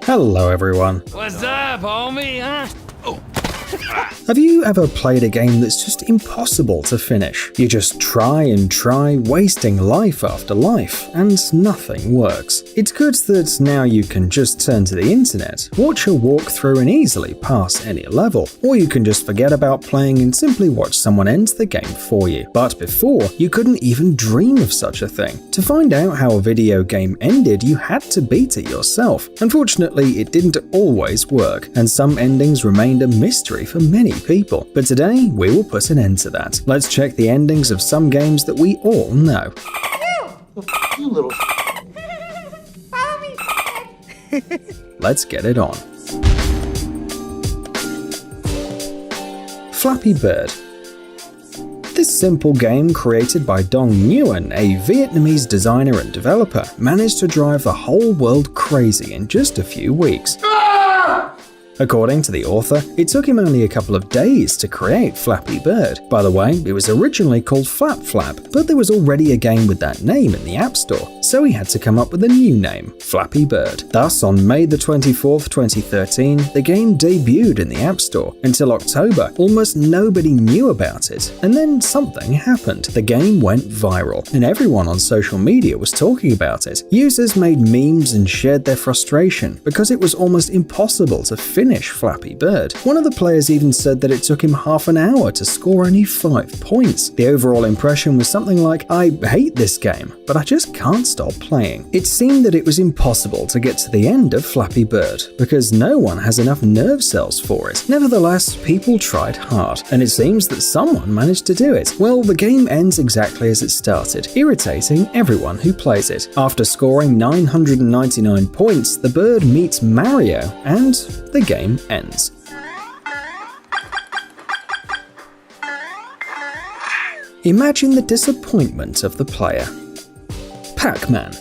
Hello everyone. What's up, homie, huh? Have you ever played a game that's just impossible to finish? You just try and try, wasting life after life, and nothing works. It's good that now you can just turn to the internet, watch a walkthrough and easily pass any level, or you can just forget about playing and simply watch someone end the game for you. But before, you couldn't even dream of such a thing. To find out how a video game ended, you had to beat it yourself. Unfortunately, it didn't always work, and some endings remained a mystery for many people. But today, we will put an end to that. Let's check the endings of some games that we all know. You little Let's get it on. Flappy Bird. This simple game, created by Dong Nguyen, a Vietnamese designer and developer, managed to drive the whole world crazy in just a few weeks. According to the author, it took him only a couple of days to create Flappy Bird. By the way, it was originally called Flap Flap, but there was already a game with that name in the App Store, so he had to come up with a new name, Flappy Bird. Thus, on May the 24th, 2013, the game debuted in the App Store. Until October, almost nobody knew about it, and then something happened. The game went viral, and everyone on social media was talking about it. Users made memes and shared their frustration because it was almost impossible to finish Flappy Bird. One of the players even said that it took him half an hour to score only 5 points. The overall impression was something like, "I hate this game, but I just can't stop playing." It seemed that it was impossible to get to the end of Flappy Bird because no one has enough nerve cells for it. Nevertheless, people tried hard, and it seems that someone managed to do it. Well, the game ends exactly as it started, irritating everyone who plays it. After scoring 999 points, the bird meets Mario, and the game ends. Imagine the disappointment of the player. Pac-Man.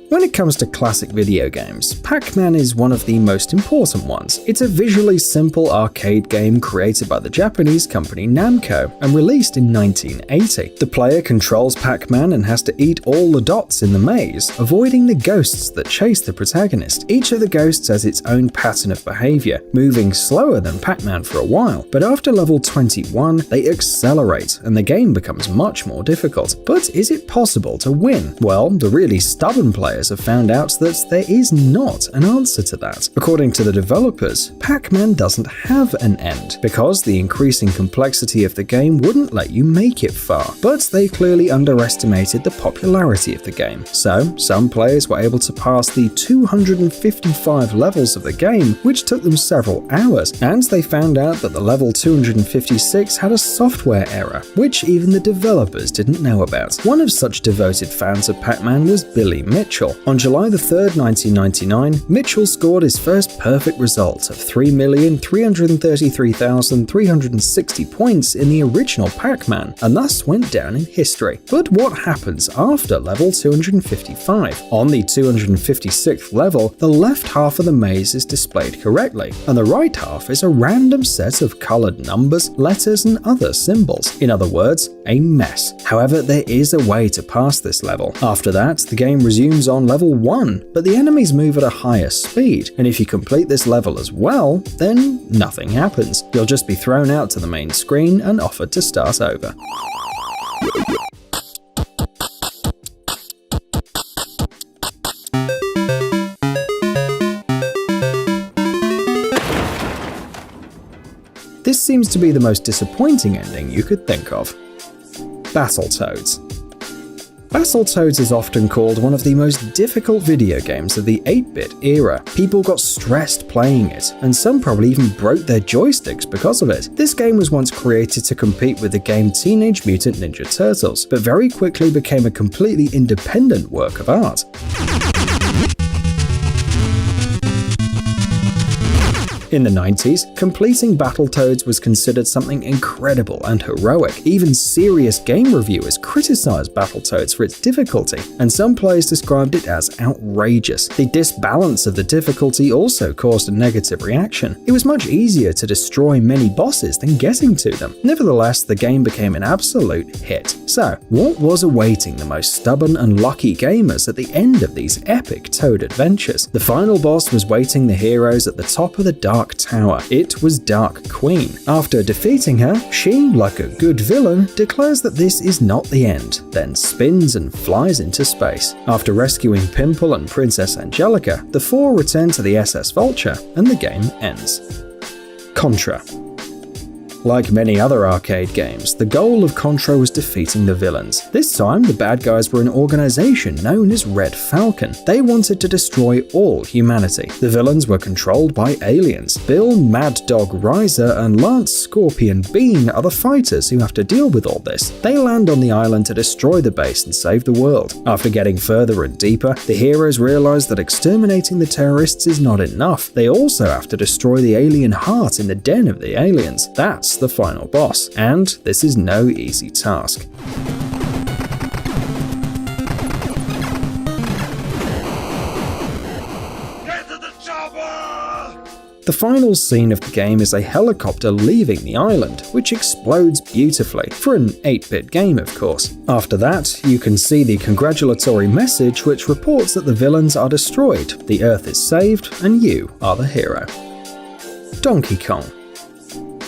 When it comes to classic video games, Pac-Man is one of the most important ones. It's a visually simple arcade game created by the Japanese company Namco and released in 1980. The player controls Pac-Man and has to eat all the dots in the maze, avoiding the ghosts that chase the protagonist. Each of the ghosts has its own pattern of behavior, moving slower than Pac-Man for a while, but after level 21, they accelerate and the game becomes much more difficult. But is it possible to win? Well, the really stubborn players have found out that there is not an answer to that. According to the developers, Pac-Man doesn't have an end, because the increasing complexity of the game wouldn't let you make it far. But they clearly underestimated the popularity of the game. So, some players were able to pass the 255 levels of the game, which took them several hours, and they found out that the level 256 had a software error, which even the developers didn't know about. One of such devoted fans of Pac-Man was Billy Mitchell. On July 3rd, 1999, Mitchell scored his first perfect result of 3,333,360 points in the original Pac-Man, and thus went down in history. But what happens after level 255? On the 256th level, the left half of the maze is displayed correctly, and the right half is a random set of colored numbers, letters, and other symbols. In other words, a mess. However, there is a way to pass this level. After that, the game resumes on level 1, but the enemies move at a higher speed, and if you complete this level as well, then nothing happens. You'll just be thrown out to the main screen and offered to start over. This seems to be the most disappointing ending you could think of. Battletoads. Battletoads is often called one of the most difficult video games of the 8-bit era. People got stressed playing it, and some probably even broke their joysticks because of it. This game was once created to compete with the game Teenage Mutant Ninja Turtles, but very quickly became a completely independent work of art. In the 90s, completing Battletoads was considered something incredible and heroic. Even serious game reviewers criticized Battletoads for its difficulty, and some players described it as outrageous. The disbalance of the difficulty also caused a negative reaction. It was much easier to destroy many bosses than getting to them. Nevertheless, the game became an absolute hit. So, what was awaiting the most stubborn and lucky gamers at the end of these epic Toad adventures? The final boss was waiting the heroes at the top of the Dark Tower. It was Dark Queen. After defeating her, she, like a good villain, declares that this is not the end, then spins and flies into space. After rescuing Pimple and Princess Angelica, the four return to the SS Vulture, and the game ends. Contra. Like many other arcade games, the goal of Contra was defeating the villains. This time, the bad guys were an organization known as Red Falcon. They wanted to destroy all humanity. The villains were controlled by aliens. Bill Mad Dog Riser and Lance Scorpion Bean are the fighters who have to deal with all this. They land on the island to destroy the base and save the world. After getting further and deeper, the heroes realize that exterminating the terrorists is not enough. They also have to destroy the alien heart in the den of the aliens. That's the final boss, and this is no easy task. Get to the chopper! The final scene of the game is a helicopter leaving the island, which explodes beautifully, for an 8-bit game of course. After that, you can see the congratulatory message which reports that the villains are destroyed, the Earth is saved, and you are the hero. Donkey Kong.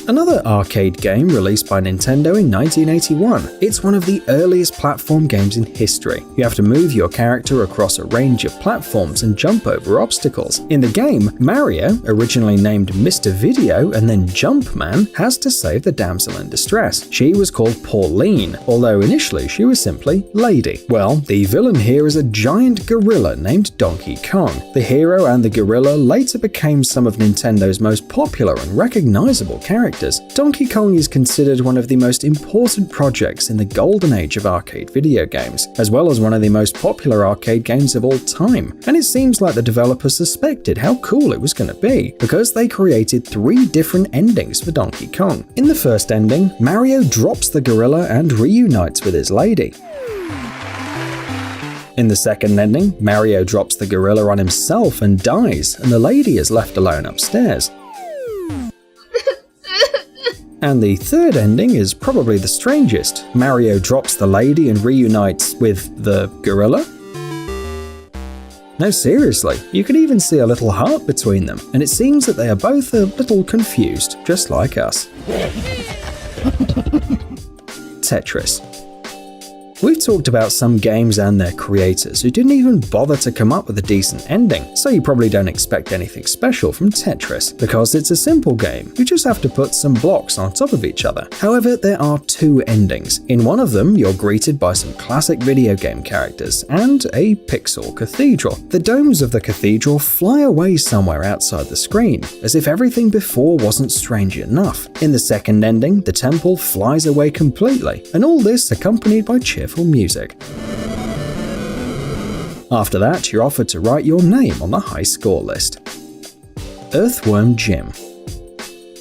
Another arcade game released by Nintendo in 1981. It's one of the earliest platform games in history. You have to move your character across a range of platforms and jump over obstacles. In the game, Mario, originally named Mr. Video and then Jumpman, has to save the damsel in distress. She was called Pauline, although initially she was simply Lady. Well, the villain here is a giant gorilla named Donkey Kong. The hero and the gorilla later became some of Nintendo's most popular and recognizable characters. Donkey Kong is considered one of the most important projects in the golden age of arcade video games, as well as one of the most popular arcade games of all time. And it seems like the developers suspected how cool it was going to be, because they created 3 different endings for Donkey Kong. In the first ending, Mario drops the gorilla and reunites with his lady. In the second ending, Mario drops the gorilla on himself and dies, and the lady is left alone upstairs. And the third ending is probably the strangest. Mario drops the lady and reunites with the gorilla? No, seriously, you can even see a little heart between them, and it seems that they are both a little confused, just like us. Tetris. We've talked about some games and their creators who didn't even bother to come up with a decent ending, so you probably don't expect anything special from Tetris, because it's a simple game. You just have to put some blocks on top of each other. However, there are 2 endings. In one of them, you're greeted by some classic video game characters and a pixel cathedral. The domes of the cathedral fly away somewhere outside the screen, as if everything before wasn't strange enough. In the second ending, the temple flies away completely, and all this accompanied by cheerful music. After that, you're offered to write your name on the high score list. Earthworm Jim.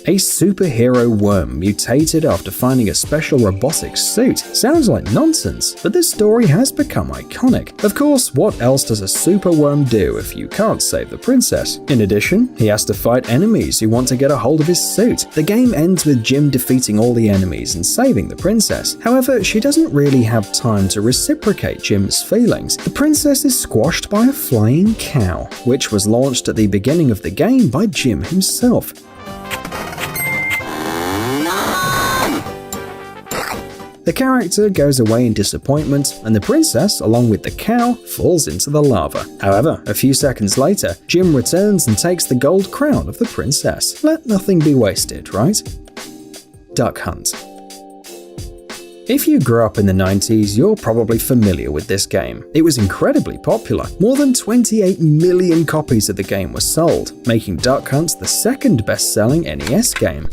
A superhero worm mutated after finding a special robotic suit. Sounds like nonsense, but this story has become iconic. Of course, what else does a super worm do if you can't save the princess? In addition, he has to fight enemies who want to get a hold of his suit. The game ends with Jim defeating all the enemies and saving the princess. However, she doesn't really have time to reciprocate Jim's feelings. The princess is squashed by a flying cow, which was launched at the beginning of the game by Jim himself. The character goes away in disappointment, and the princess, along with the cow, falls into the lava. However, a few seconds later, Jim returns and takes the gold crown of the princess. Let nothing be wasted, right? Duck Hunt. If you grew up in the 90s, you're probably familiar with this game. It was incredibly popular. More than 28 million copies of the game were sold, making Duck Hunt the second best-selling NES game.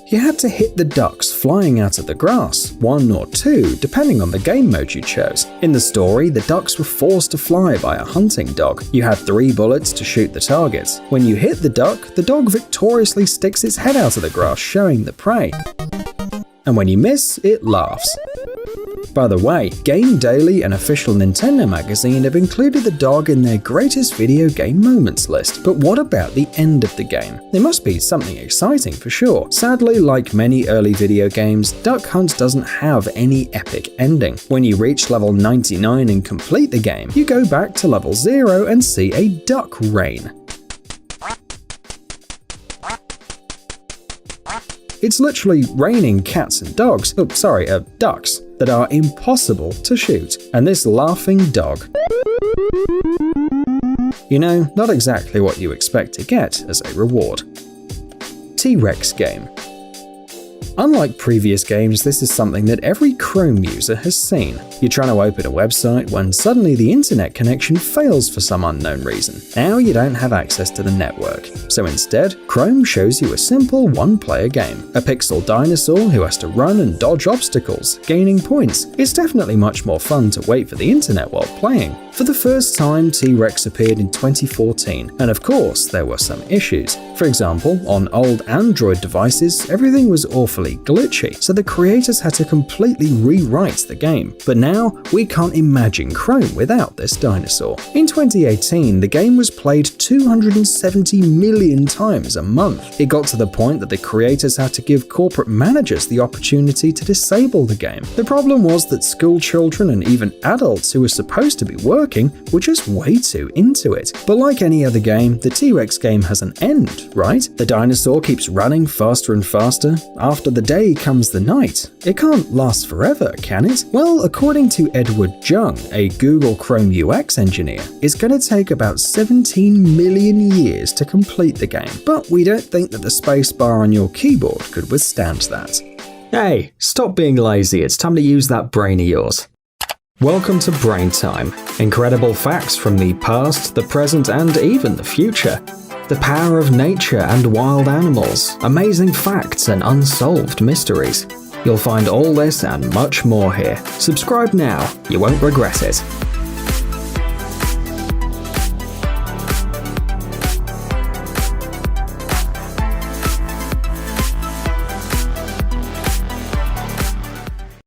You had to hit the ducks flying out of the grass, 1 or 2 depending on the game mode you chose. In the story, the ducks were forced to fly by a hunting dog. You had 3 bullets to shoot the targets. When you hit the dog victoriously sticks its head out of the grass, showing the prey. And when you miss, it laughs. By the way, Game Daily, an official Nintendo magazine, have included the dog in their greatest video game moments list. But what about the end of the game? There must be something exciting for sure. Sadly, like many early video games, Duck Hunt doesn't have any epic ending. When you reach level 99 and complete the game, you go back to level 0 and see a duck rain. It's literally raining cats and ducks that are impossible to shoot. And this laughing dog. You know, not exactly what you expect to get as a reward. T-Rex game. Unlike previous games, this is something that every Chrome user has seen. You're trying to open a website when suddenly the internet connection fails for some unknown reason. Now you don't have access to the network. So instead, Chrome shows you a simple one-player game. A pixel dinosaur who has to run and dodge obstacles, gaining points. It's definitely much more fun to wait for the internet while playing. For the first time, T-Rex appeared in 2014, and of course, there were some issues. For example, on old Android devices, everything was awfully glitchy, so the creators had to completely rewrite the game. But now, we can't imagine Chrome without this dinosaur. In 2018, the game was played 270 million times a month. It got to the point that the creators had to give corporate managers the opportunity to disable the game. The problem was that school children and even adults who were supposed to be working were just way too into it. But like any other game, the T-Rex game has an end, right? The dinosaur keeps running faster and faster. After the day comes the night. It can't last forever, can it? Well, according to Edward Jung, a Google Chrome UX engineer, it's going to take about 17 million years to complete the game. But we don't think that the spacebar on your keyboard could withstand that. Hey, stop being lazy, it's time to use that brain of yours. Welcome to Brain Time. Incredible facts from the past, the present, and even the future. The power of nature and wild animals, amazing facts and unsolved mysteries. You'll find all this and much more here. Subscribe now, you won't regret it.